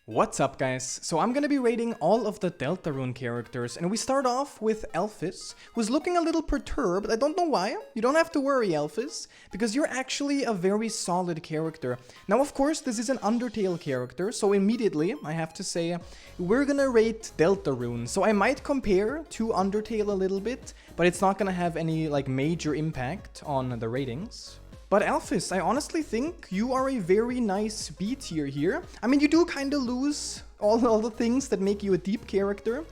What's up, guys? So I'm gonna be rating all of the Deltarune characters, and we start off with Alphys, who's looking a little perturbed. I don't know why. You don't have to worry, Alphys, because you're actually a very solid character. Now, of course, this is an Undertale character, so immediately, I have to say, we're gonna rate Deltarune. So I might compare to Undertale a little bit, but it's not gonna have any, like, major impact on the ratings. But Alphys, I honestly think you are a very nice B tier here. I mean, you do kind of lose all the things that make you a deep character.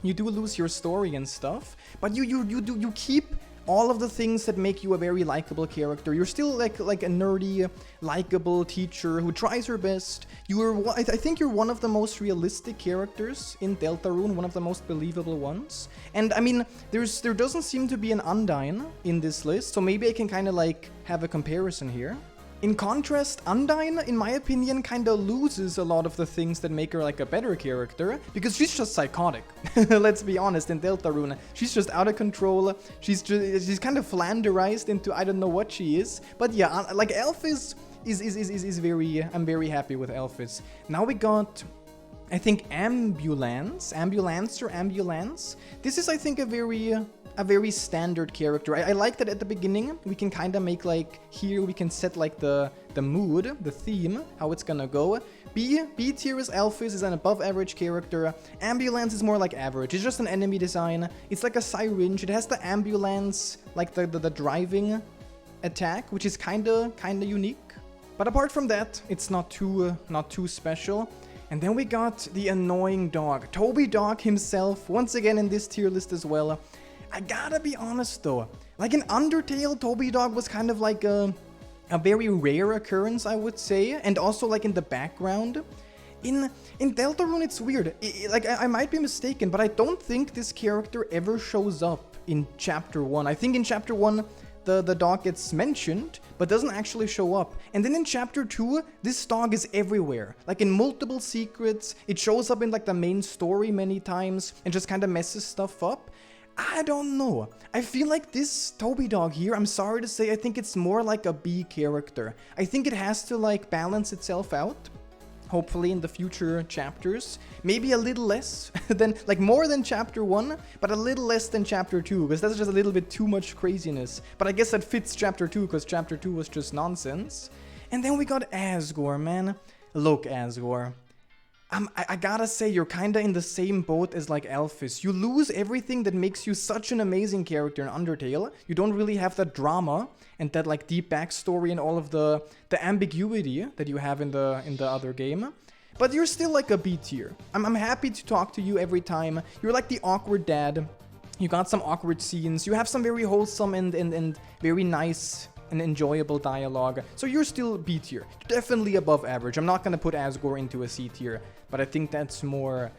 You do lose your story and stuff, but you keep all of the things that make you a very likable character. You're still like a nerdy, likable teacher who tries her best. I think you're one of the most realistic characters in Deltarune, one of the most believable ones. And I mean, there doesn't seem to be an Undyne in this list, so maybe I can kind of like have a comparison here. In contrast, Undyne, in my opinion, kind of loses a lot of the things that make her like a better character, because she's just psychotic. Let's be honest, in Deltarune, she's just out of control. She's kind of flanderized into I don't know what she is. But yeah, like Alphys is very. I'm very happy with Alphys. Now we got, I think, Ambulance. This is, I think, a very standard character. I like that at the beginning we can kind of make like, here we can set like the mood, the theme, how it's gonna go. B tier is Alphys, is an above average character. Ambulance is more like average. It's just an enemy design. It's like a syringe. It has the ambulance, like the driving attack, which is kinda unique. But apart from that, it's not too special. And then we got the annoying dog, Toby Dog himself, once again in this tier list as well. I gotta be honest though, like in Undertale, Toby Dog was kind of like a very rare occurrence, I would say, and also like in the background. In Deltarune, it's weird. I might be mistaken, but I don't think this character ever shows up in Chapter 1. I think in Chapter 1, the dog gets mentioned, but doesn't actually show up. And then in Chapter 2, this dog is everywhere. Like in multiple secrets, it shows up in like the main story many times and just kind of messes stuff up. I don't know. I feel like this Toby Dog here, I'm sorry to say, I think it's more like a B character. I think it has to like balance itself out. Hopefully in the future chapters. Maybe a little less than, like more than Chapter 1, but a little less than Chapter 2, because that's just a little bit too much craziness. But I guess that fits Chapter 2, because Chapter 2 was just nonsense. And then we got Asgore, man. Look, Asgore. I gotta say, you're kinda in the same boat as like Alphys. You lose everything that makes you such an amazing character in Undertale. You don't really have that drama and that like deep backstory and all of the ambiguity that you have in the other game. But you're still like a B tier. I'm happy to talk to you every time. You're like the awkward dad. You got some awkward scenes. You have some very wholesome and very nice and enjoyable dialogue. So you're still B tier. Definitely above average. I'm not gonna put Asgore into a C tier, but I think that's more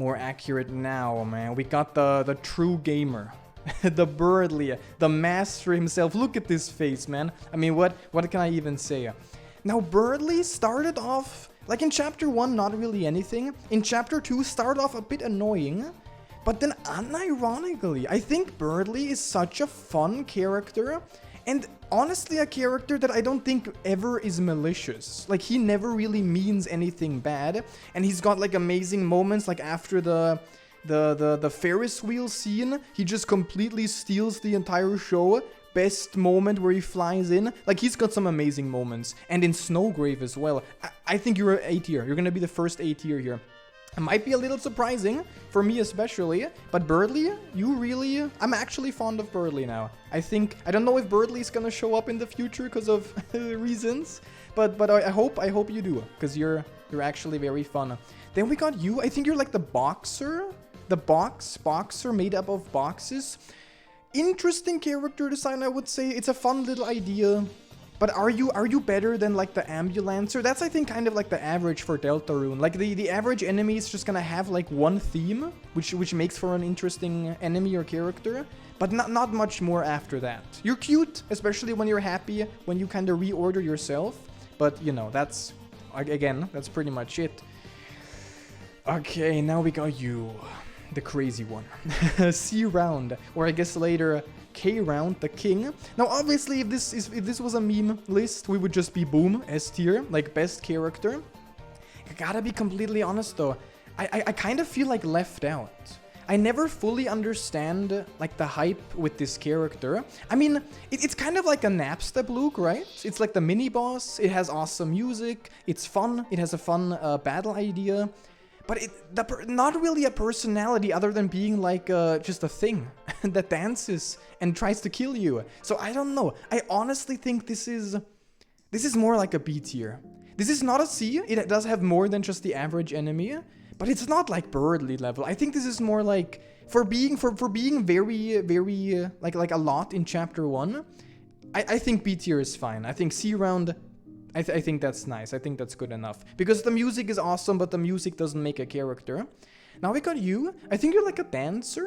accurate now, man. We got the true gamer. The Berdly, the master himself. Look at this face, man. I mean, what can I even say? Now, Berdly started off, like in Chapter 1, not really anything. In Chapter 2, started off a bit annoying. But then, unironically, I think Berdly is such a fun character. And honestly, a character that I don't think ever is malicious. Like, he never really means anything bad. And he's got, like, amazing moments, like, after the Ferris wheel scene. He just completely steals the entire show. Best moment where he flies in. Like, he's got some amazing moments. And in Snowgrave as well. I think you're A tier. You're gonna be the first A tier here. It might be a little surprising, for me especially, but Berdly, I'm actually fond of Berdly now. I don't know if Berdly is gonna show up in the future because of reasons, but I hope you do, because you're actually very fun. Then we got you, I think you're like the boxer, boxer made up of boxes. Interesting character design, I would say. It's a fun little idea. But are you better than like the ambulancer? That's, I think, kind of like the average for Deltarune. Like the average enemy is just gonna have like one theme, which makes for an interesting enemy or character, but not much more after that. You're cute, especially when you're happy, when you kind of reorder yourself. But you know, that's pretty much it. Okay, now we got you, the crazy one. C round, or I guess later K round, the king. Now obviously if this was a meme list, we would just be boom, S tier, like best character. I gotta be completely honest though, I kind of feel like left out. I never fully understand like the hype with this character. I mean, it's kind of like a Napstep Luke, right? It's like the mini boss. It has awesome music. It's fun. It has a fun battle idea, but not really a personality other than being like just a thing that dances and tries to kill you. So I don't know. I honestly think this is more like a B tier. This is not a C. It does have more than just the average enemy. But it's not like Berdly level. I think this is more like for being very like a lot in chapter 1. I think B tier is fine. I think C round, I think that's nice. I think that's good enough because the music is awesome, but the music doesn't make a character. Now we got you. I think you're like a dancer.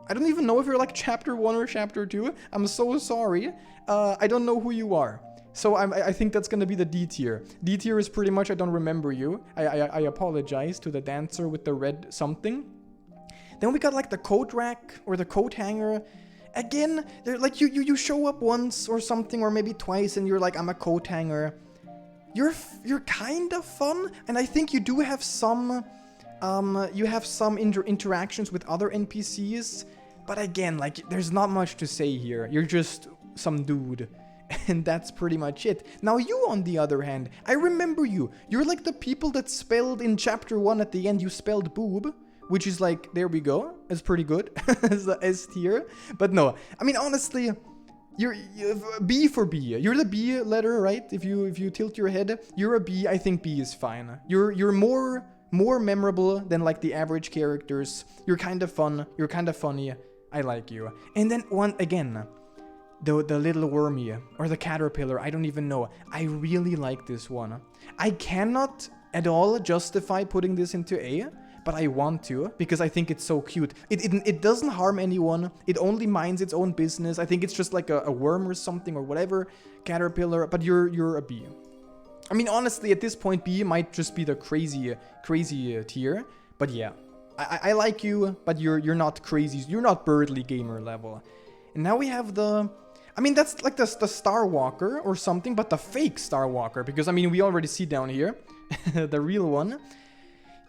I don't even know if you're like chapter 1 or chapter 2. I'm so sorry. I don't know who you are. So I think that's gonna be the D tier. D tier is pretty much I don't remember you. I apologize to the dancer with the red something. Then we got like the coat rack or the coat hanger. Again, they're like you show up once or something or maybe twice and you're like, I'm a coat hanger. You're kind of fun, and I think you do have some interactions with other NPCs. But again, like there's not much to say here. You're just some dude. And that's pretty much it. Now you, on the other hand, I remember you. You're like the people that spelled in chapter 1 at the end, you spelled boob, which is like, there we go. It's pretty good. It's the S tier. But no, I mean, honestly, you're B for B. You're the B letter, right? If you tilt your head, you're a B. I think B is fine. You're more memorable than like the average characters. You're kind of fun. You're kind of funny. I like you. And then the little wormy or the caterpillar, I don't even know. I really like this one. I cannot at all justify putting this into A, but I want to because I think it's so cute. It doesn't harm anyone. It only minds its own business. I think it's just like a worm or something or whatever. Caterpillar, but you're a B. I mean, honestly, at this point, B might just be the crazy tier. But yeah, I like you, but you're not crazy. You're not Berdly gamer level. And now we have I mean, that's like the Star Walker or something, but the fake Star Walker, because, I mean, we already see down here, the real one.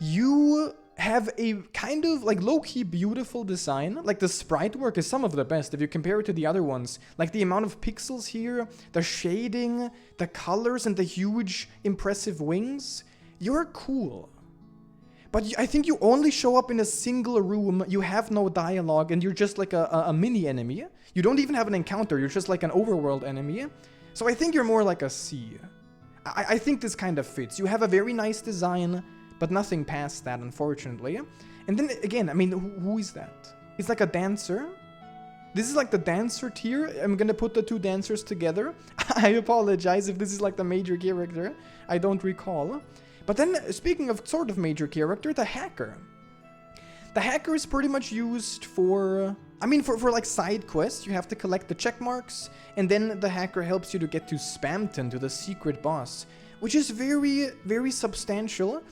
You have a kind of, like, low-key beautiful design. Like, the sprite work is some of the best if you compare it to the other ones. Like, the amount of pixels here, the shading, the colors, and the huge, impressive wings. You're cool. But I think you only show up in a single room, you have no dialogue, and you're just like a mini enemy. You don't even have an encounter, you're just like an overworld enemy. So I think you're more like a C. I think this kind of fits. You have a very nice design, but nothing past that, unfortunately. And then again, I mean, who is that? It's like a dancer. This is like the dancer tier. I'm gonna put the two dancers together. I apologize if this is like the major character. I don't recall. But then, speaking of sort of major character, the hacker. The hacker is pretty much used for, I mean, for like side quests. You have to collect the check marks, and then the hacker helps you to get to Spamton, to the secret boss, which is very, very substantial.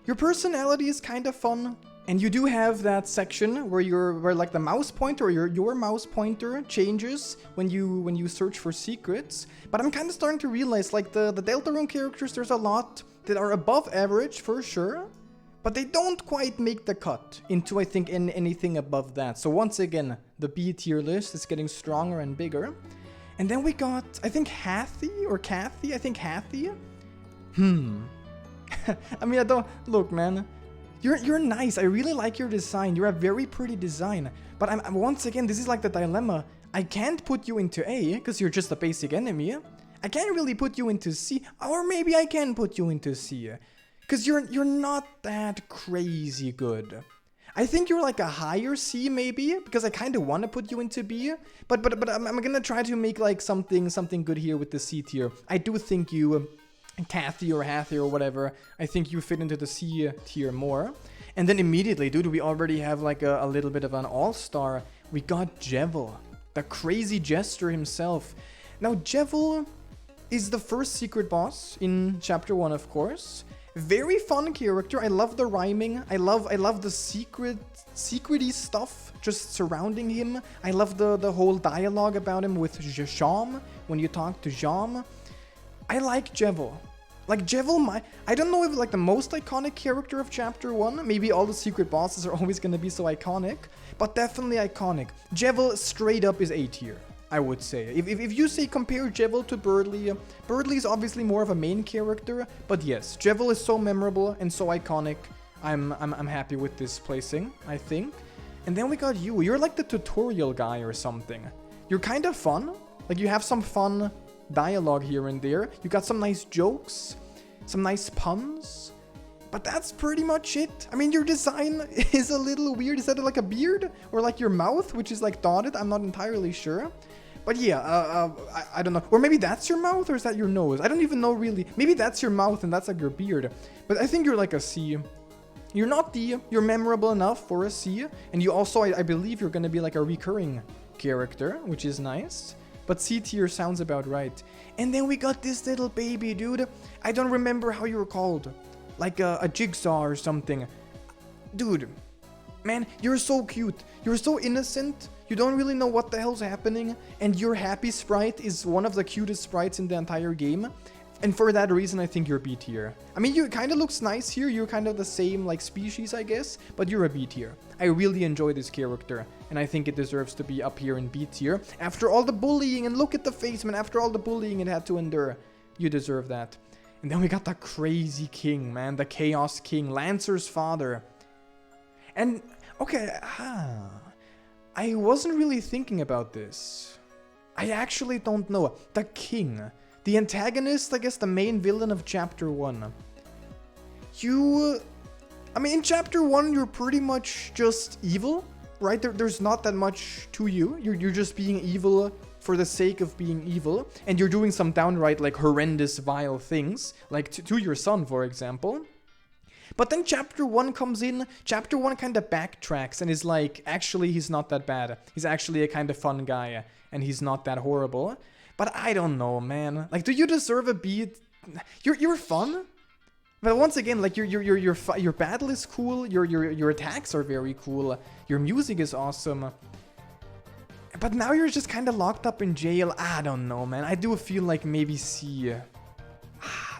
Your personality is kind of fun, and you do have that section where like the mouse pointer or your mouse pointer changes when you search for secrets. But I'm kind of starting to realize, like, the Deltarune characters, there's a lot that are above average for sure, but they don't quite make the cut into, I think, anything above that. So once again, the B tier list is getting stronger and bigger. And then we got, I think, Hathy or Kathy. I think Hathy. I mean, I don't look, man. You're nice. I really like your design. You're a very pretty design. But I'm once again, this is like the dilemma. I can't put you into A because you're just a basic enemy. I can't really put you into C, or maybe I can put you into C, because you're not that crazy good. I think you're like a higher C maybe, because I kind of want to put you into B, but I'm gonna try to make like something good here with the C tier. I do think you, Kathy or Hathy or whatever, I think you fit into the C tier more. And then immediately, dude, we already have like a little bit of an all-star. We got Jevil, the crazy jester himself. Now Jevil is the first secret boss in chapter 1, of course. Very fun character. I love the rhyming. I love the secrety stuff just surrounding him. I love the whole dialogue about him with Jam when you talk to Jam. I like Jevil. Like Jevil, I don't know if like the most iconic character of Chapter 1. Maybe all the secret bosses are always gonna be so iconic, but definitely iconic. Jevil straight up is A tier, I would say. If you say compare Jevil to Berdly, Berdly is obviously more of a main character, but yes, Jevil is so memorable and so iconic. I'm happy with this placing, I think. And then we got you. You're like the tutorial guy or something. You're kind of fun. Like you have some fun dialogue here and there. You got some nice jokes, some nice puns, but that's pretty much it. I mean, your design is a little weird. Is that like a beard or like your mouth, which is like dotted? I'm not entirely sure. But yeah, I don't know. Or maybe that's your mouth or is that your nose? I don't even know really. Maybe that's your mouth and that's like your beard. But I think you're like a C. You're not D. You're memorable enough for a C. And you also, I believe you're going to be like a recurring character, which is nice. But C tier sounds about right. And then we got this little baby, dude. I don't remember how you were called. Like a jigsaw or something. Dude, man, you're so cute. You're so innocent. You don't really know what the hell's happening. And your happy sprite is one of the cutest sprites in the entire game. And for that reason, I think you're B tier. I mean, you kind of looks nice here. You're kind of the same, like, species, I guess. But you're a B tier. I really enjoy this character. And I think it deserves to be up here in B tier. After all the bullying, and look at the face, man. After all the bullying it had to endure. You deserve that. And then we got the crazy king, man. The Chaos King. Lancer's father. And, okay, I wasn't really thinking about this. I actually don't know. The king. The antagonist, I guess the main villain of Chapter 1. I mean, in Chapter 1, you're pretty much just evil, right? There's not that much to you. You're just being evil for the sake of being evil. And you're doing some downright, like, horrendous, vile things. Like, to your son, for example. But then Chapter 1 comes in. Chapter 1 kind of backtracks and is like, actually, he's not that bad. He's actually a kind of fun guy. And he's not that horrible. But I don't know, man. Like, do you deserve a B? You're fun, but once again, like your battle is cool. Your attacks are very cool. Your music is awesome. But now you're just kind of locked up in jail. I don't know, man. I do feel like maybe C.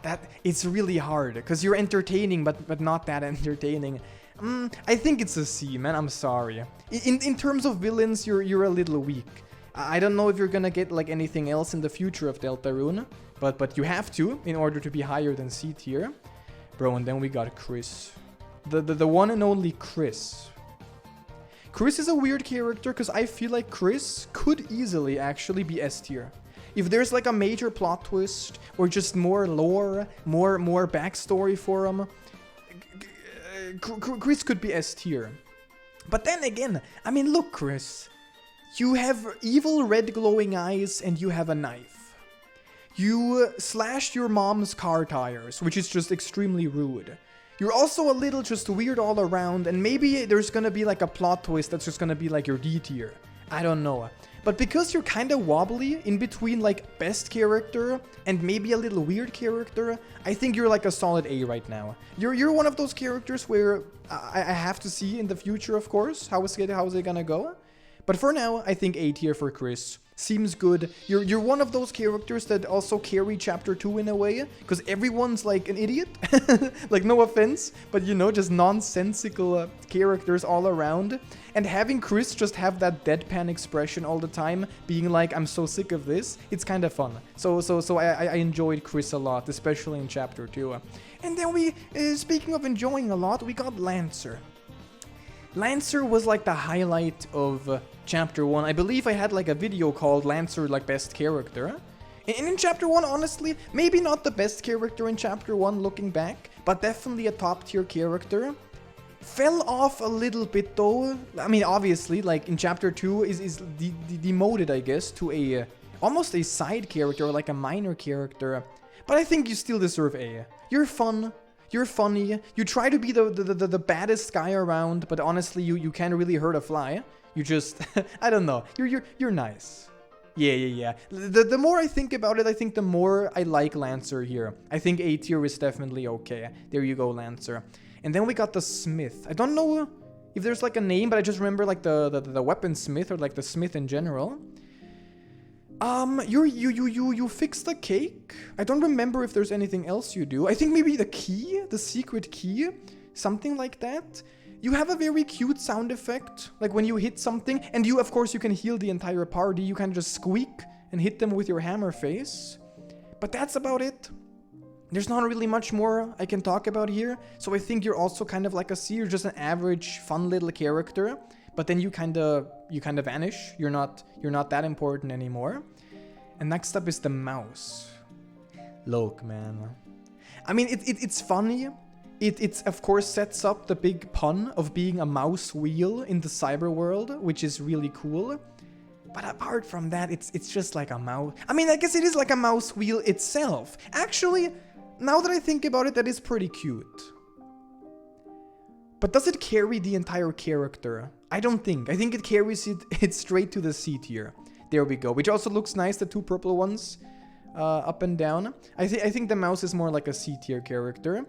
That it's really hard because you're entertaining, but not that entertaining. I think it's a C, man. I'm sorry. In terms of villains, you're a little weak. I don't know if you're gonna get like anything else in the future of Deltarune, but you have to in order to be higher than C tier. Bro, and then we got Kris. The one and only Kris. Kris is a weird character because I feel like Kris could easily actually be S tier. If there's like a major plot twist or just more lore, more backstory for him, Kris could be S tier. But then again, I mean, look, Kris. You have evil red glowing eyes and you have a knife. You slashed your mom's car tires, which is just extremely rude. You're also a little just weird all around, and maybe there's gonna be like a plot twist that's just gonna be like your D tier. I don't know. But because you're kind of wobbly in between like best character and maybe a little weird character, I think you're like a solid A right now. You're one of those characters where I have to see in the future, of course, how is it gonna go. But for now, I think A tier for Kris. Seems good. You're one of those characters that also carry Chapter 2 in a way, because everyone's like an idiot. Like, no offense, but you know, just nonsensical characters all around. And having Kris just have that deadpan expression all the time, being like, I'm so sick of this, it's kind of fun. So I enjoyed Kris a lot, especially in Chapter 2. And then speaking of enjoying a lot, we got Lancer. Lancer was like the highlight of Chapter 1. I believe I had like a video called Lancer like best character. And in Chapter 1, honestly, maybe not the best character in Chapter 1 looking back, but definitely a top tier character. Fell off a little bit though. I mean, obviously, like in Chapter 2 is demoted, I guess, to almost a side character or like a minor character. But I think you still deserve A. You're fun. You're funny. You try to be the baddest guy around, but honestly, you can't really hurt a fly. You just, I don't know. You're nice. Yeah. The more I think about it, I think the more I like Lancer here. I think A tier is definitely okay. There you go, Lancer. And then we got the Smith. I don't know if there's like a name, but I just remember like the weaponsmith or like the smith in general. You fix the cake. I don't remember if there's anything else you do. I think maybe the key, the secret key, something like that. You have a very cute sound effect, like when you hit something, and of course, you can heal the entire party. You can just squeak and hit them with your hammer face. But that's about it. There's not really much more I can talk about here. So I think you're also kind of like a C. You're just an average, fun little character. But then you kind of vanish. You're not that important anymore. And next up is the mouse. Look, man. I mean, it's funny. It's of course sets up the big pun of being a mouse wheel in the cyber world, which is really cool. But apart from that, it's just like a mouse. I mean, I guess it is like a mouse wheel itself. Actually, now that I think about it, that is pretty cute. But does it carry the entire character? I don't think. I think it carries it straight to the C tier. There we go. Which also looks nice, the two purple ones up and down. I think the mouse is more like a C tier character.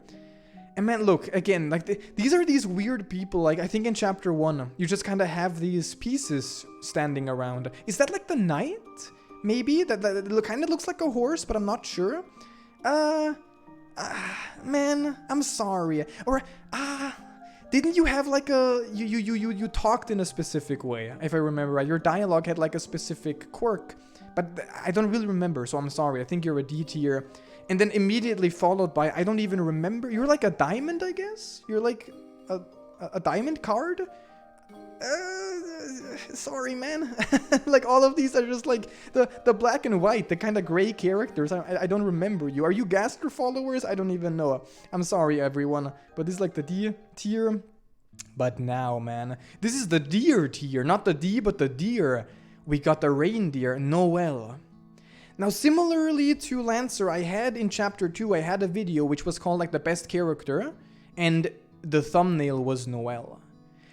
And man, look, again, like these are these weird people. Like, I think in chapter 1, you just kind of have these pieces standing around. Is that like the knight? Maybe? That kind of looks like a horse, but I'm not sure. Man, I'm sorry. Or, didn't you have like you talked in a specific way, if I remember right? Your dialogue had like a specific quirk, but I don't really remember, so I'm sorry. I think you're a D tier. And then immediately followed by, I don't even remember. You're like a diamond, I guess? You're like a diamond card? Sorry, man. Like, all of these are just like the black and white, the kind of gray characters. I don't remember you. Are you Gaster followers? I don't even know. I'm sorry, everyone. But this is like the D tier. But now, man, this is the deer tier. Not the D, but the deer. We got the reindeer, Noelle. Now, similarly to Lancer, I had in chapter 2, I had a video which was called like the best character, and the thumbnail was Noelle.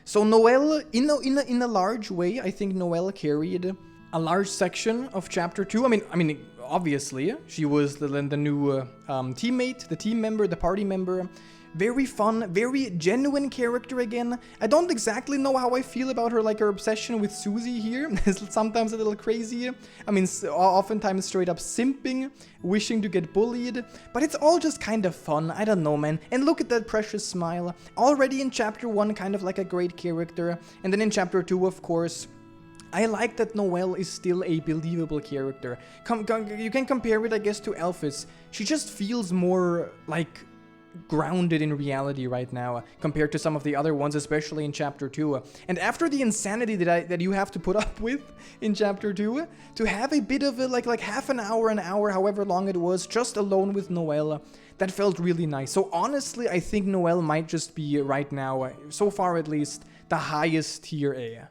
So Noelle, in a large way, I think Noelle carried a large section of chapter 2. I mean, obviously, she was the new teammate, the team member, the party member. Very fun, very genuine character again. I don't exactly know how I feel about her, like her obsession with Susie here. It's sometimes a little crazy. I mean, oftentimes straight up simping, wishing to get bullied. But it's all just kind of fun. I don't know, man. And look at that precious smile. Already in chapter 1, kind of like a great character. And then in chapter 2, of course, I like that Noelle is still a believable character. You can compare it, I guess, to alphys. She just feels more like grounded in reality right now compared to some of the other ones, especially in chapter 2. And after the insanity that you have to put up with in chapter 2, to have a bit of a like half an hour, however long it was, just alone with Noelle, that felt really nice. So honestly, I think Noelle might just be right now, so far at least, the highest tier A.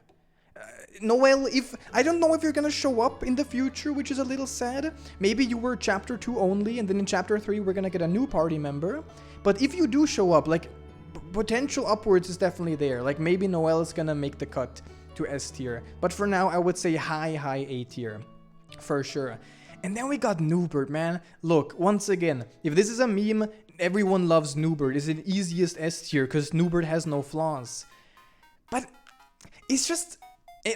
Noelle, I don't know if you're gonna show up in the future, which is a little sad. Maybe you were chapter 2 only, and then in chapter 3 we're gonna get a new party member. But if you do show up, like, potential upwards is definitely there. Like, maybe Noelle is gonna make the cut to S tier. But for now, I would say high A tier. For sure. And then we got Nubert, man. Look, once again, if this is a meme, everyone loves Nubert. It's the easiest S tier, because Nubert has no flaws. But it's just...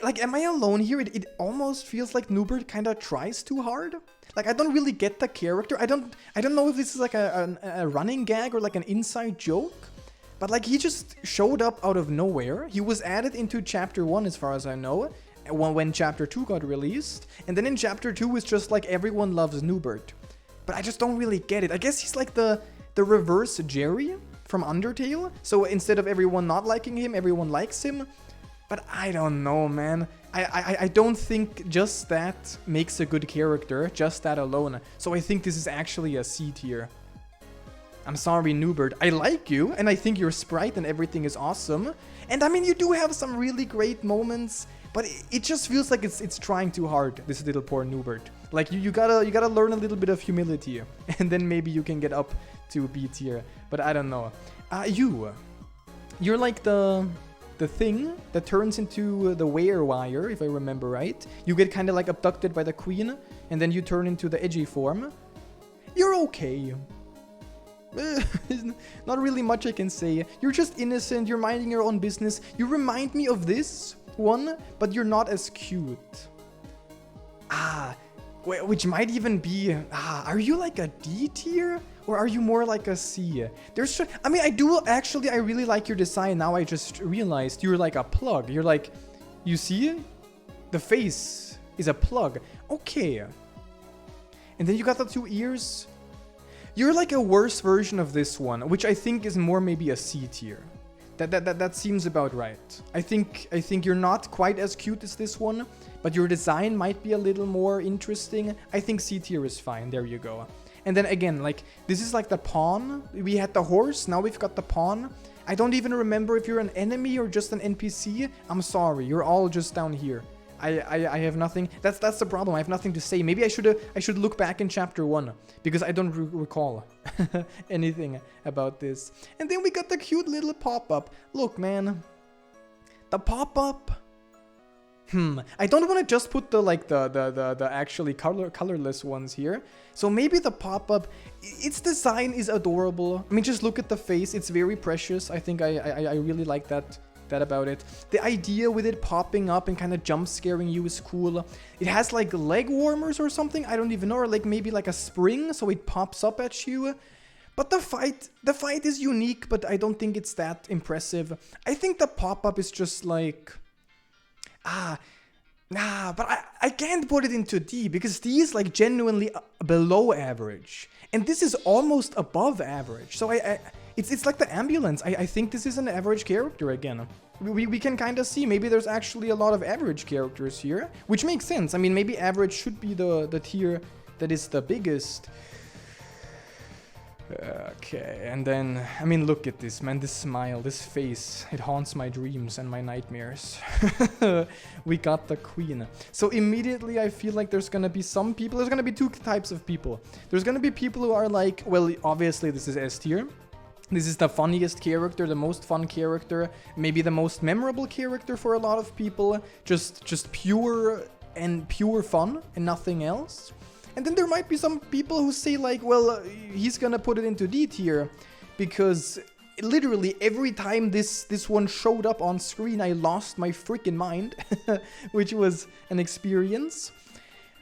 like, am I alone here? It almost feels like Nubert kind of tries too hard. Like, I don't really get the character. I don't know if this is like a running gag or like an inside joke. But like, he just showed up out of nowhere. He was added into chapter 1 as far as I know, when chapter 2 got released. And then in chapter 2 it's just like everyone loves Nubert. But I just don't really get it. I guess he's like the reverse Jerry from Undertale. So instead of everyone not liking him, everyone likes him. But I don't know, man. I don't think just that makes a good character, just that alone. So I think this is actually a C tier. I'm sorry, Nubert. I like you, and I think your sprite and everything is awesome. And I mean, you do have some really great moments, but it just feels like it's trying too hard, this little poor Nubert. Like, you gotta learn a little bit of humility, and then maybe you can get up to B tier. But I don't know. You're like the thing that turns into the wire, if I remember right. You get kind of like abducted by the queen, and then you turn into the edgy form. You're okay. Not really much I can say. You're just innocent, you're minding your own business. You remind me of this one, but you're not as cute. which might even be, are you like a D tier? Or are you more like a C? I mean, I really like your design. Now I just realized you're like a plug. You're like, you see? The face is a plug. Okay. And then you got the 2 ears. You're like a worse version of this one, which I think is more maybe a C tier. That seems about right. I think you're not quite as cute as this one, but your design might be a little more interesting. I think C tier is fine. There you go. And then again, like, this is like the pawn. We had the horse, now we've got the pawn. I don't even remember if you're an enemy or just an NPC. I'm sorry, you're all just down here. I have nothing. That's the problem. I have nothing to say. Maybe I should look back in chapter 1 because I don't recall anything about this. And then we got the cute little pop-up. Look, man, the pop-up. I don't want to just put the actually colorless ones here. So maybe the pop-up, its design is adorable. I mean, just look at the face. It's very precious. I think I really like that about it. The idea with it popping up and kind of jump scaring you is cool. It has like leg warmers or something. I don't even know. Or like maybe like a spring, so it pops up at you. But the fight is unique, but I don't think it's that impressive. I think the pop-up is just like... but I can't put it into D because D is like genuinely below average. And this is almost above average. So it's like the ambulance. I think this is an average character again. We can kind of see maybe there's actually a lot of average characters here, which makes sense. I mean, maybe average should be the tier that is the biggest. Okay, and then, I mean, look at this, man, this smile, this face, it haunts my dreams and my nightmares. We got the queen. So immediately I feel like there's gonna be some people, there's gonna be 2 types of people. There's gonna be people who are like, well, obviously this is S tier. This is the funniest character, the most fun character, maybe the most memorable character for a lot of people. Just pure fun and nothing else. And then there might be some people who say like, well, he's gonna put it into D tier because literally every time this one showed up on screen, I lost my freaking mind, which was an experience.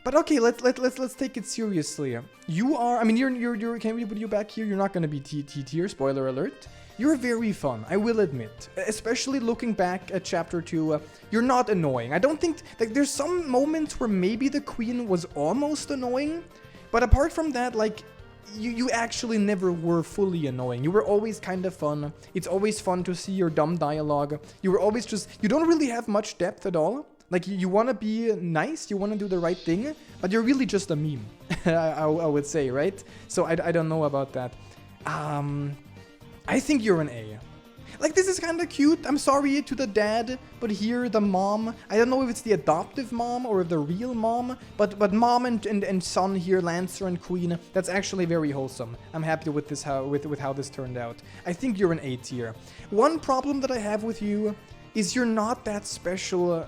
But okay, let's take it seriously. You are, I mean, you're can we put you back here? You're not gonna be T tier, spoiler alert. You're very fun, I will admit. Especially looking back at chapter 2, you're not annoying. I don't think, like, there's some moments where maybe the queen was almost annoying, but apart from that, like, you actually never were fully annoying. You were always kind of fun. It's always fun to see your dumb dialogue. You were always just, you don't really have much depth at all. Like, you want to be nice, you want to do the right thing, but you're really just a meme, I would say, right? So I don't know about that. I think you're an A. Like, this is kind of cute. I'm sorry to the dad, but here the mom. I don't know if it's the adoptive mom or the real mom, but mom and son here, Lancer and Queen, that's actually very wholesome. I'm happy with this with how this turned out. I think you're an A tier. One problem that I have with you is you're not that special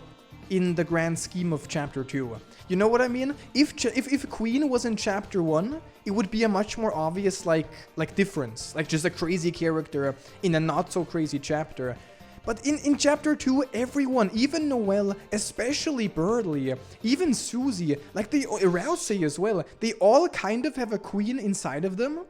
in the grand scheme of chapter 2. You know what I mean? If Queen was in chapter 1, it would be a much more obvious like difference, like just a crazy character in a not so crazy chapter. But in chapter 2, everyone, even Noelle, especially Berdly, even Susie, like the Ralsei as well, they all kind of have a queen inside of them,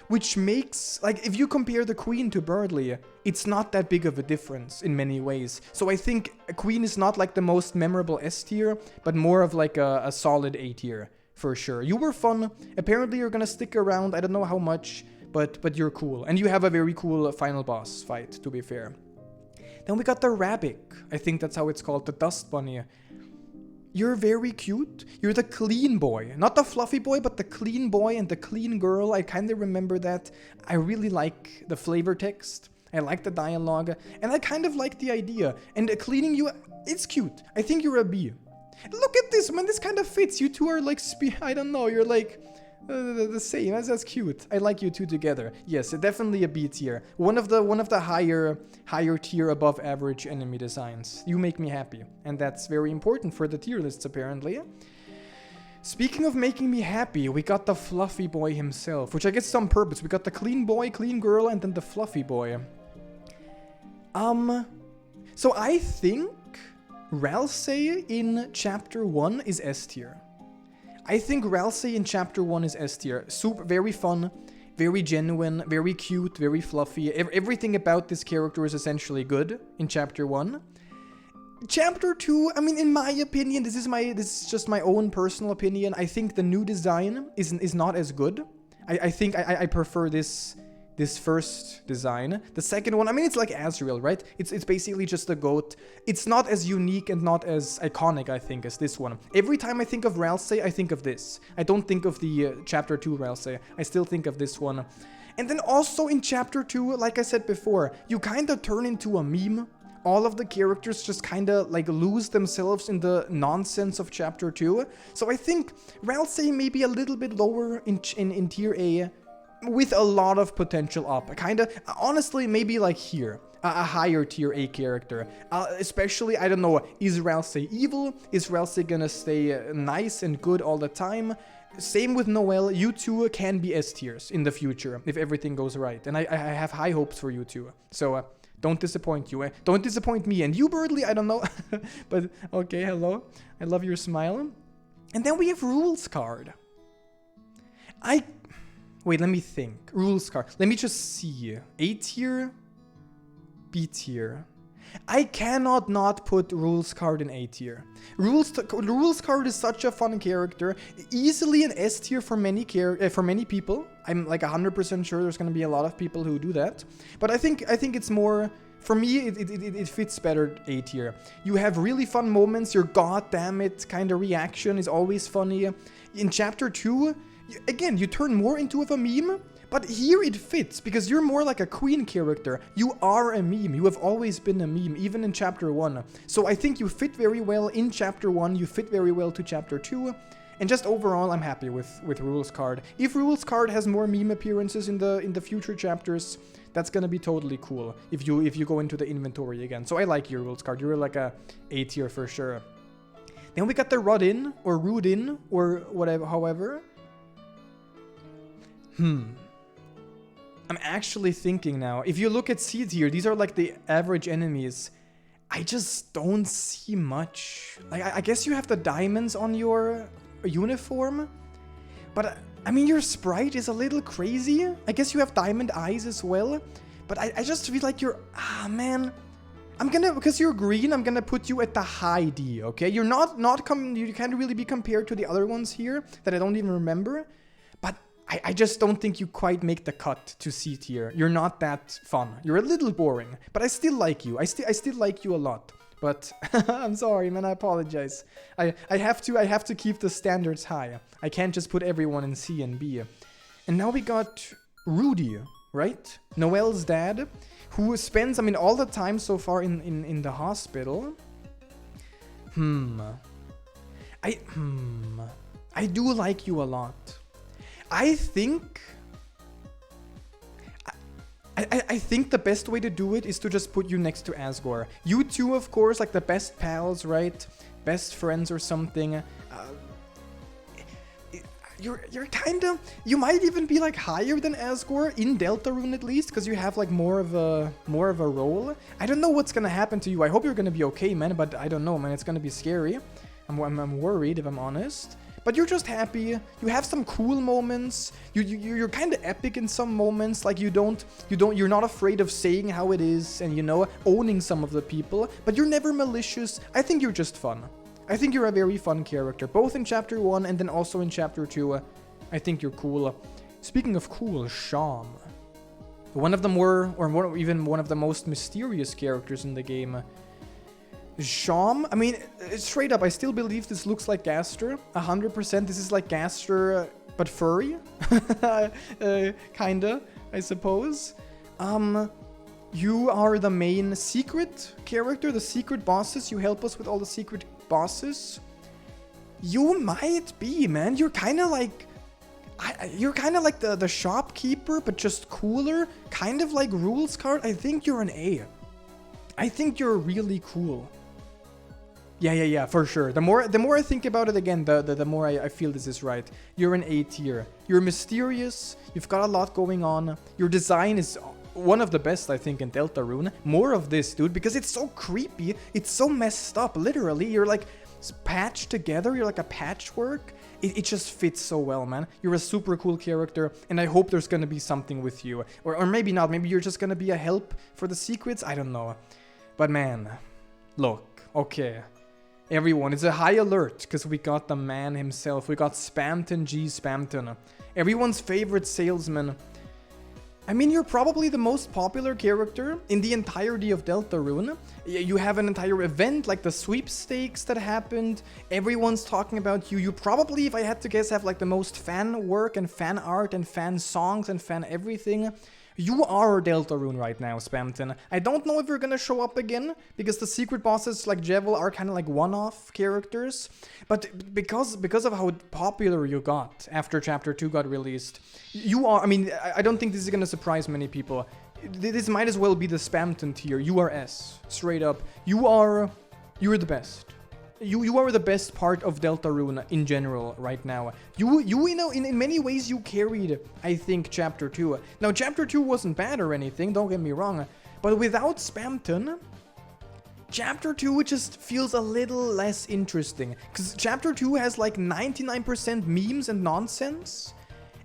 which makes, like, if you compare the queen to Berdly, it's not that big of a difference in many ways. So I think a queen is not like the most memorable S tier, but more of like a solid A tier, for sure. You were fun. Apparently you're gonna stick around. I don't know how much, but you're cool. And you have a very cool final boss fight, to be fair. Then we got the rabbit. I think that's how it's called, the dust bunny. You're very cute. You're the clean boy. Not the fluffy boy, but the clean boy and the clean girl. I kind of remember that. I really like the flavor text. I like the dialogue. And I kind of like the idea. And cleaning you, it's cute. I think you're a B. Look at this, man. This kind of fits. You two are like, I don't know. You're like the same. That's cute. I like you two together. Yes, definitely a B tier. One of the higher tier above average enemy designs. You make me happy, and that's very important for the tier lists apparently. Speaking of making me happy, we got the fluffy boy himself, which I guess is on purpose. We got the clean boy, clean girl, and then the fluffy boy. So I think Ralsei in chapter 1 is S tier. I think Ralsei in Chapter 1 is S tier. Super, very fun, very genuine, very cute, very fluffy. Everything about this character is essentially good in Chapter 1. Chapter 2, I mean, in my opinion, this is just my own personal opinion. I think the new design is not as good. I think I prefer this first design. The second one, I mean, it's like Azrael, right? It's basically just a goat. It's not as unique and not as iconic, I think, as this one. Every time I think of Ralsei, I think of this. I don't think of the Chapter 2 Ralsei. I still think of this one. And then also in Chapter 2, like I said before, you kind of turn into a meme. All of the characters just kind of like lose themselves in the nonsense of Chapter 2. So I think Ralsei may be a little bit lower in Tier A, with a lot of potential up. Kind of, honestly, maybe like here. A higher Tier A character. Especially, I don't know, is Ralsei evil? Is Ralsei gonna stay nice and good all the time? Same with Noelle. You two can be S tiers in the future, if everything goes right. And I have high hopes for you two. So, don't disappoint you. Don't disappoint me. And you, Berdly, I don't know. But, okay, hello. I love your smile. And then we have Rouxls Kaard. Wait, let me think. Rouxls Kaard. Let me just see. A tier? B tier. I cannot not put Rouxls Kaard in A tier. Rouxls Kaard is such a fun character. Easily an S tier for many people. I'm like 100% sure there's going to be a lot of people who do that. But I think it's more... For me, it fits better A tier. You have really fun moments. Your goddammit kind of reaction is always funny. In Chapter 2... Again, you turn more into a meme, but here it fits, because you're more like a queen character. You are a meme. You have always been a meme, even in Chapter 1. So I think you fit very well in Chapter 1, you fit very well to Chapter 2, and just overall, I'm happy with Rouxls Kaard. If Rouxls Kaard has more meme appearances in the future chapters, that's gonna be totally cool, if you go into the inventory again. So I like your Rouxls Kaard. You're like a A tier for sure. Then we got the Rudin, or Rudin, or whatever, however. I'm actually thinking now. If you look at C tier, these are like the average enemies. I just don't see much. Like, I guess you have the diamonds on your uniform. But, I mean, your sprite is a little crazy. I guess you have diamond eyes as well. But I just feel like you're... man. Because you're green, I'm gonna put you at the high D, okay? You're you can't really be compared to the other ones here that I don't even remember. But I just don't think you quite make the cut to C tier. You're not that fun. You're a little boring, but I still like you. I still like you a lot. But I'm sorry, man. I apologize. I have to keep the standards high. I can't just put everyone in C and B. And now we got Rudy, right? Noelle's dad, who spends, I mean, all the time so far in the hospital. I do like you a lot. I think the best way to do it is to just put you next to Asgore. You two, of course, like the best pals, right? Best friends or something. You're kind of... You might even be like higher than Asgore, in Deltarune at least, because you have like more of a role. I don't know what's gonna happen to you. I hope you're gonna be okay, man, but I don't know, man. It's gonna be scary. I'm worried, if I'm honest. But you're just happy. You have some cool moments. You're kind of epic in some moments. Like you're not afraid of saying how it is and, you know, owning some of the people. But you're never malicious. I think you're just fun. I think you're a very fun character, both in Chapter 1 and then also in Chapter 2. I think you're cool. Speaking of cool, Sham. One of the even one of the most mysterious characters in the game. Sham, I mean, straight up, I still believe this looks like Gaster. 100%, this is like Gaster, but furry. Kinda, I suppose. You are the main secret character, the secret bosses. You help us with all the secret bosses. You might be, man. You're kind of like... You're kind of like the shopkeeper, but just cooler. Kind of like Rouxls Kaard. I think you're an A. I think you're really cool. Yeah, for sure. The more I think about it again, the more I feel this is right. You're an A tier. You're mysterious. You've got a lot going on. Your design is one of the best, I think, in Deltarune. More of this, dude, because it's so creepy. It's so messed up. Literally, you're like patched together. You're like a patchwork. It just fits so well, man. You're a super cool character, and I hope there's gonna be something with you. Or maybe not. Maybe you're just gonna be a help for the secrets. I don't know. But man, look, okay. Everyone, it's a high alert, because we got the man himself. We got Spamton G. Spamton. Everyone's favorite salesman. I mean, you're probably the most popular character in the entirety of Deltarune. You have an entire event, like the sweepstakes that happened. Everyone's talking about you. You probably, if I had to guess, have like the most fan work and fan art and fan songs and fan everything. You are Deltarune right now, Spamton. I don't know if you're gonna show up again, because the secret bosses like Jevil are kind of like one-off characters. But because of how popular you got after Chapter 2 got released, you are, I mean, I don't think this is gonna surprise many people. This might as well be the Spamton tier. You are S, straight up. You're the best. You are the best part of Deltarune in general right now. You know, in many ways you carried, I think, Chapter 2. Now, Chapter 2 wasn't bad or anything, don't get me wrong. But without Spamton, Chapter 2 just feels a little less interesting. Because Chapter 2 has like 99% memes and nonsense.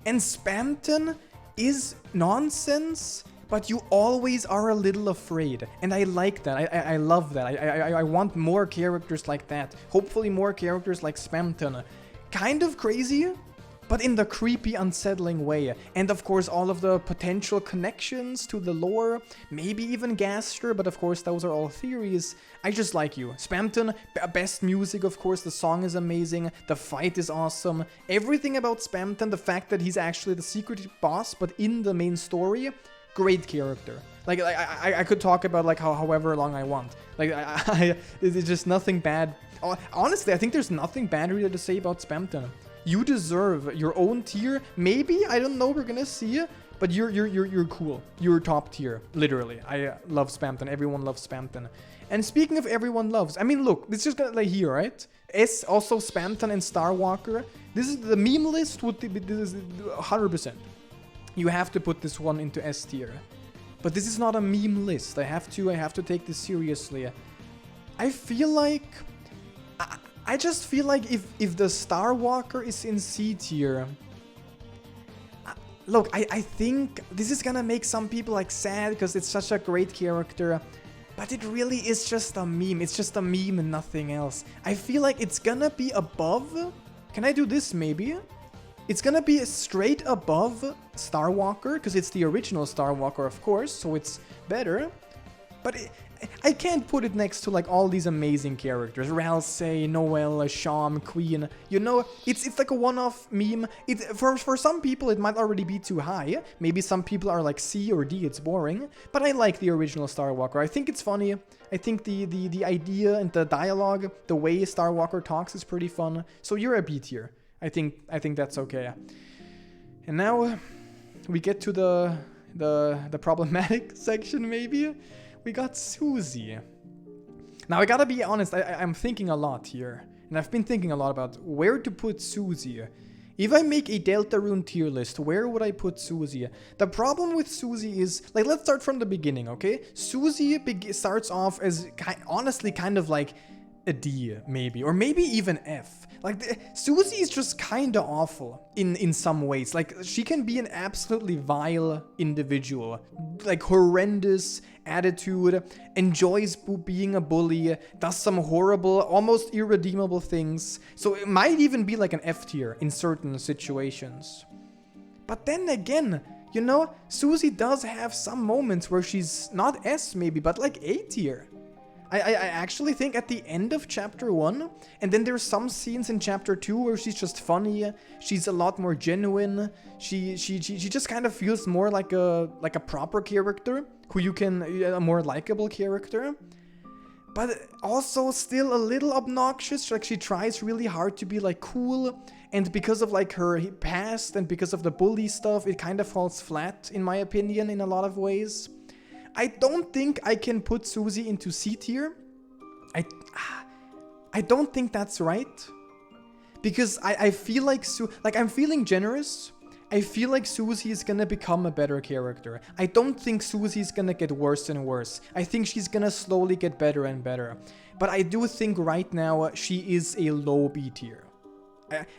And Spamton is nonsense, but you always are a little afraid. And I like that. I love that. I want more characters like that. Hopefully more characters like Spamton. Kind of crazy, but in the creepy, unsettling way. And of course, all of the potential connections to the lore. Maybe even Gaster, but of course, those are all theories. I just like you. Spamton, best music, of course. The song is amazing. The fight is awesome. Everything about Spamton, the fact that he's actually the secret boss, but in the main story, great character. Like I could talk about like however long I want. Like it's just nothing bad. Honestly, I think there's nothing bad really to say about Spamton. You deserve your own tier. Maybe, I don't know, we're gonna see. But you're cool. You're top tier, literally. I love Spamton. Everyone loves Spamton. And speaking of everyone loves, I mean, look, it's just gonna like here, right? S, also Spamton and Starwalker. This is the meme list. This is 100%. You have to put this one into S tier. But this is not a meme list. I have to take this seriously. I feel like I just feel like if the Starwalker is in C tier, look, I think this is gonna make some people like sad because it's such a great character, but it really is just a meme. It's just a meme and nothing else. I feel like it's gonna be above. Can I do this maybe? It's gonna be straight above Starwalker because it's the original Starwalker, of course, so it's better. But I can't put it next to like all these amazing characters. Ralsei, Noelle, Sham, Queen. You know, it's like a one-off meme. For some people it might already be too high. Maybe some people are like C or D, it's boring. But I like the original Starwalker. I think it's funny. I think the idea and the dialogue, the way Starwalker talks is pretty fun. So you're a B tier. I think that's okay. And now we get to the problematic section maybe. We got Susie. Now I gotta be honest, I'm thinking a lot here. And I've been thinking a lot about where to put Susie. If I make a Deltarune tier list, where would I put Susie? The problem with Susie is, like, let's start from the beginning, okay? Susie starts off as honestly kind of like a D, maybe. Or maybe even F. Like, Susie is just kinda awful in some ways. Like, she can be an absolutely vile individual. Like, horrendous attitude, enjoys being a bully, does some horrible, almost irredeemable things. So it might even be like an F tier in certain situations. But then again, you know, Susie does have some moments where she's not S maybe, but like A tier. I actually think at the end of Chapter 1, and then there's some scenes in Chapter 2 where she's just funny, she's a lot more genuine, she just kind of feels more like a proper character, a more likable character, but also still a little obnoxious. Like, she tries really hard to be like cool, and because of like her past and because of the bully stuff, it kind of falls flat in my opinion in a lot of ways. I don't think I can put Susie into C tier. I don't think that's right. Because I feel like I'm feeling generous. I feel like Susie is gonna become a better character. I don't think Susie's gonna get worse and worse. I think she's gonna slowly get better and better. But I do think right now she is a low B tier.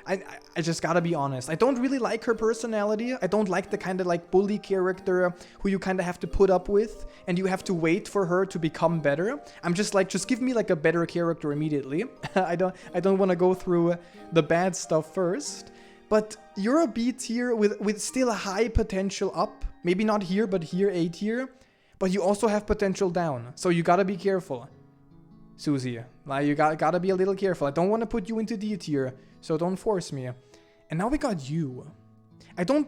I just gotta be honest. I don't really like her personality. I don't like the kind of like bully character who you kind of have to put up with and you have to wait for her to become better. I'm just like, just give me like a better character immediately. I don't want to go through the bad stuff first. But you're a B tier with still a high potential up. Maybe not here, but here A tier. But you also have potential down. So you gotta be careful. Susie, like you gotta be a little careful. I don't want to put you into D tier. So don't force me. And now we got you. I don't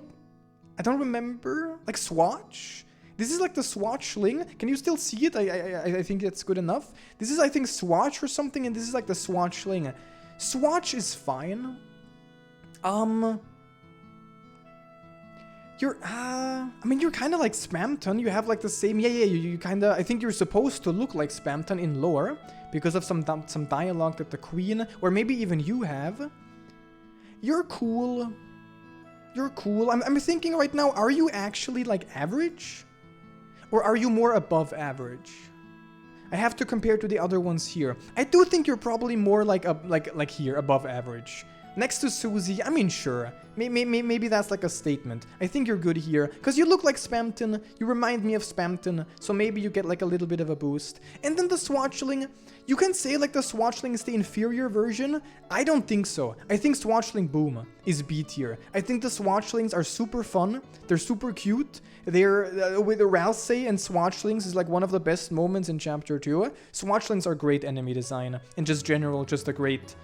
remember. Like Swatch? This is like the Swatchling. Can you still see it? I think it's good enough. This is, I think, Swatch or something, and this is like the Swatchling. Swatch is fine. You're, I mean, you're kind of like Spamton. You have like the same, you kind of, I think you're supposed to look like Spamton in lore because of some dialogue that the queen, or maybe even you have. You're cool. You're cool. I'm thinking right now, are you actually like average? Or are you more above average? I have to compare to the other ones here. I do think you're probably more like here, above average. Next to Susie, I mean, sure. Maybe that's like a statement. I think you're good here, because you look like Spamton, you remind me of Spamton, so maybe you get like a little bit of a boost. And then the Swatchling, you can say like the Swatchling is the inferior version. I don't think so. I think Swatchling Boom is B tier. I think the Swatchlings are super fun, they're super cute. They're, with the Ralsei and Swatchlings is like one of the best moments in Chapter 2. Swatchlings are great enemy design, and just general, just a great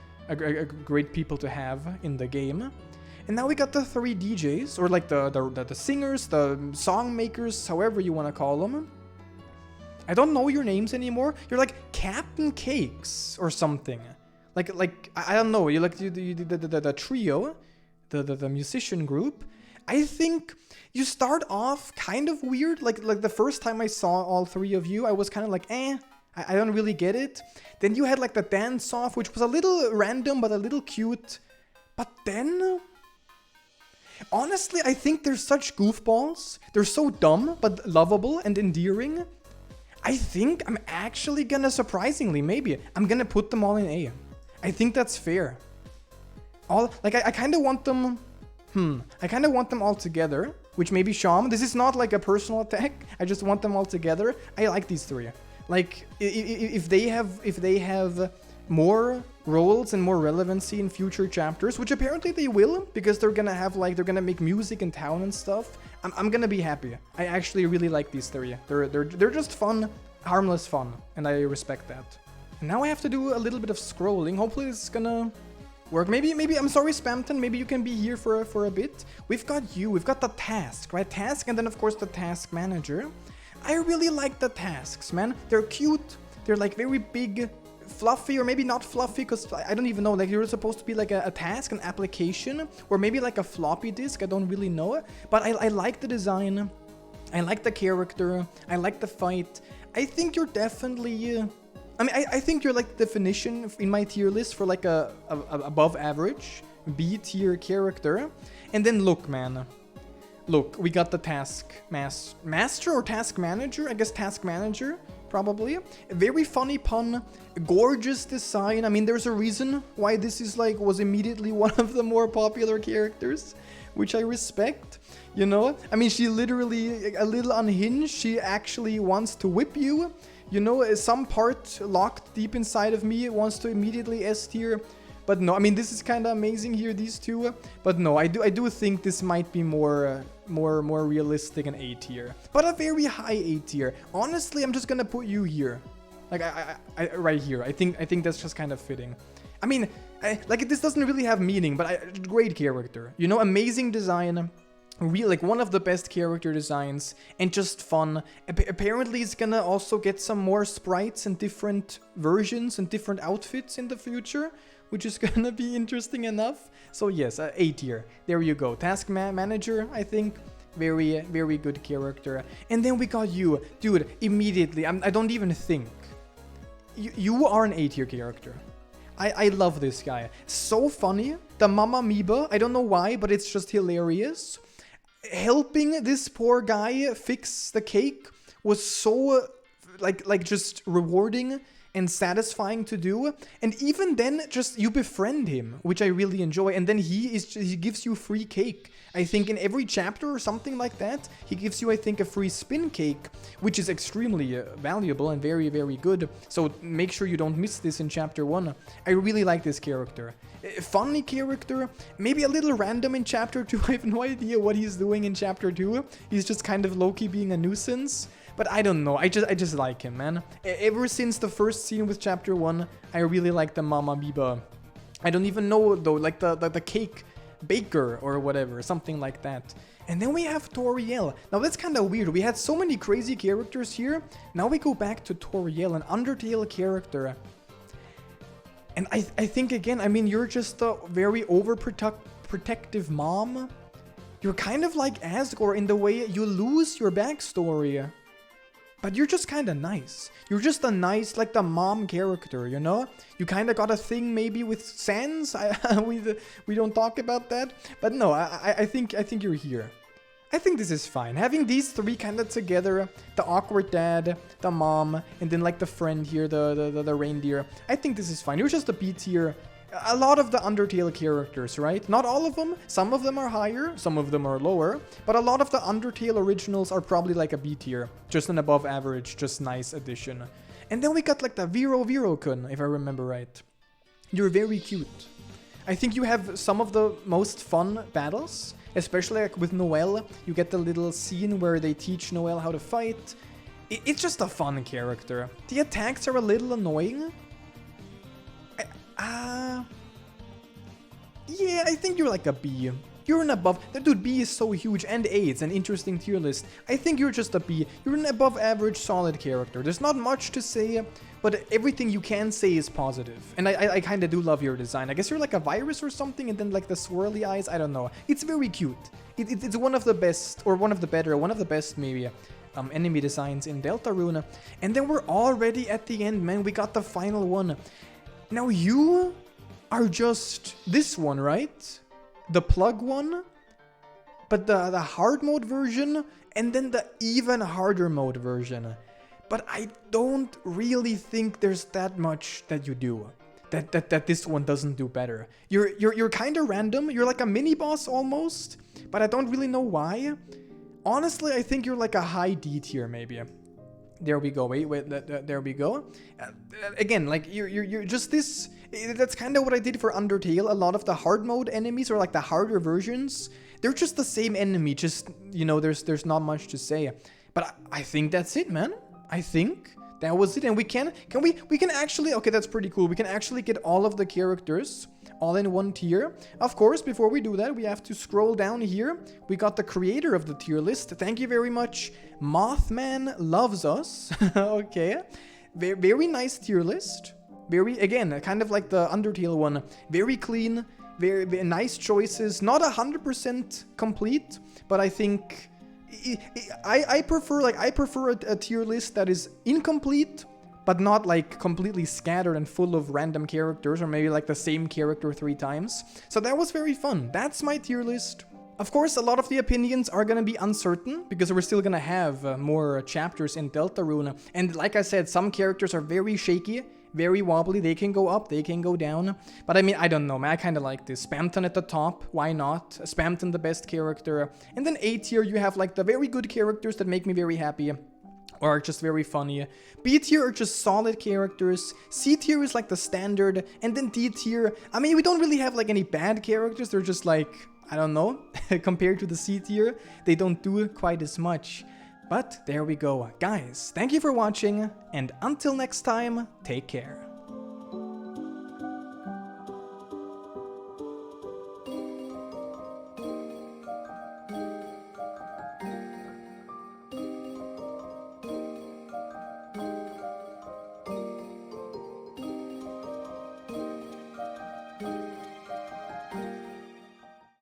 people to have in the game. And now we got the 3 DJs, or like the singers, the song makers, however you want to call them. I don't know your names anymore. You're like Captain Cakes or something. Like I don't know. You like the trio, the musician group. I think you start off kind of weird. Like the first time I saw all 3 of you, I was kind of like, I don't really get it. Then you had like the dance off, which was a little random, but a little cute. But then, honestly, I think they're such goofballs. They're so dumb, but lovable and endearing. I think I'm actually gonna, surprisingly, maybe, I'm gonna put them all in A. I think that's fair. I kind of want them, I kind of want them all together, which may be Sham. This is not like a personal attack. I just want them all together. I like these 3. Like, if they have more roles and more relevancy in future chapters, which apparently they will, because they're gonna have like, they're gonna make music in town and stuff, I'm gonna be happy. I actually really like these 3. They're just fun, harmless fun, and I respect that. And now I have to do a little bit of scrolling. Hopefully this is gonna work. Maybe, I'm sorry, Spamton, maybe you can be here for a bit. We've got the task, right? Task, and then of course the task manager. I really like the tasks, man. They're cute. They're like very big, fluffy, or maybe not fluffy, because I don't even know. Like, you're supposed to be like a task, an application, or maybe like a floppy disk. I don't really know. But I like the design. I like the character. I like the fight. I think you're definitely... I think you're like the definition in my tier list for like a above average B tier character. And then look, man. Look, we got the task master or task manager. I guess task manager, probably. A very funny pun, gorgeous design. I mean, there's a reason why this is like, was immediately one of the more popular characters, which I respect, you know? I mean, she literally, a little unhinged, she actually wants to whip you. You know, some part locked deep inside of me wants to immediately S tier. But no, I mean, this is kind of amazing here, these 2. But no, I do think this might be more realistic and A tier. But a very high A tier. Honestly, I'm just gonna put you here. Like, I right here. I think that's just kind of fitting. I mean, like, this doesn't really have meaning, but great character. You know, amazing design. Really, like, one of the best character designs, and just fun. Apparently, it's gonna also get some more sprites and different versions and different outfits in the future, which is gonna be interesting enough. So yes, A tier. There you go. Task manager, I think. Very, very good character. And then we got you. Dude, immediately, I don't even think. You are an A tier character. I love this guy. So funny. The Mama Amoeba, I don't know why, but it's just hilarious. helping this poor guy fix the cake was so like just rewarding and satisfying to do. And even then, just you befriend him, which I really enjoy, and then he gives you free cake. I think in every chapter or something like that, he gives you, I think, a free spin cake, which is extremely valuable and very, very good. So make sure you don't miss this in chapter 1. I really like this character. A funny character, maybe a little random in chapter 2. I have no idea what he's doing in chapter 2. He's just kind of low-key being a nuisance. But I don't know, I just like him, man. Ever since the first scene with chapter 1, I really like the Mama Biba. I don't even know though, like the cake baker or whatever, something like that. And then we have Toriel. Now that's kind of weird. We had so many crazy characters here. Now we go back to Toriel, an Undertale character. And I think again, I mean, you're just a very overprotective mom. You're kind of like Asgore in the way you lose your backstory. But you're just kind of nice. You're just a nice, like the mom character, you know? You kind of got a thing maybe with Sans. We don't talk about that. But no, I think you're here. I think this is fine. Having these three kind of together, the awkward dad, the mom, and then like the friend here, the reindeer. I think this is fine. You're just a B tier. A lot of the Undertale characters, right? Not all of them. Some of them are higher, some of them are lower. But a lot of the Undertale originals are probably like a B tier. Just an above average, just nice addition. And then we got like the Viro-kun, if I remember right. You're very cute. I think you have some of the most fun battles. Especially like with Noelle. You get the little scene where they teach Noelle how to fight. It's just a fun character. The attacks are a little annoying. Yeah, I think you're like a B. You're an above. Dude, B is so huge, and A, it's an interesting tier list. I think you're just a B. You're an above average solid character. There's not much to say, but everything you can say is positive. And I kind of do love your design. I guess you're like a virus or something, and then like the swirly eyes, I don't know. It's very cute. It's one of the best, or one of the better, one of the best maybe, enemy designs in Deltarune. And then we're already at the end, man. We got the final one. Now you are just this one, right? The plug one, but the hard mode version, and then the even harder mode version. But I don't really think there's that much that you do. That this one doesn't do better. You're kind of random. You're like a mini boss almost, but I don't really know why. Honestly, I think you're like a high D tier maybe. There we go. Wait. There we go. Again, like you're just this. That's kind of what I did for Undertale. A lot of the hard mode enemies, or like the harder versions, they're just the same enemy. Just, you know, there's not much to say. But I think that's it, man. I think that was it. And we can actually, okay, that's pretty cool. We can actually get all of the characters all in one tier. Of course, before we do that, we have to scroll down here. We got the creator of the tier list. Thank you very much, mothmanlovesus. Okay, very nice tier list. Very, again, kind of like the Undertale one. Very clean, very nice choices. Not 100% complete, but I think I prefer a tier list that is incomplete, but not like completely scattered and full of random characters, or maybe like the same character 3 times. So that was very fun. That's my tier list. Of course, a lot of the opinions are gonna be uncertain, because we're still gonna have more chapters in Deltarune. And like I said, some characters are very shaky, very wobbly. They can go up, they can go down. But I mean, I don't know, man. I kind of like this. Spamton at the top, why not? Spamton the best character. And then A tier, you have like the very good characters that make me very happy, or are just very funny. B tier are just solid characters. C tier is like the standard. And then D tier, I mean, we don't really have like any bad characters. They're just like, I don't know, compared to the C tier, they don't do quite as much. But there we go. Guys, thank you for watching, and until next time, take care.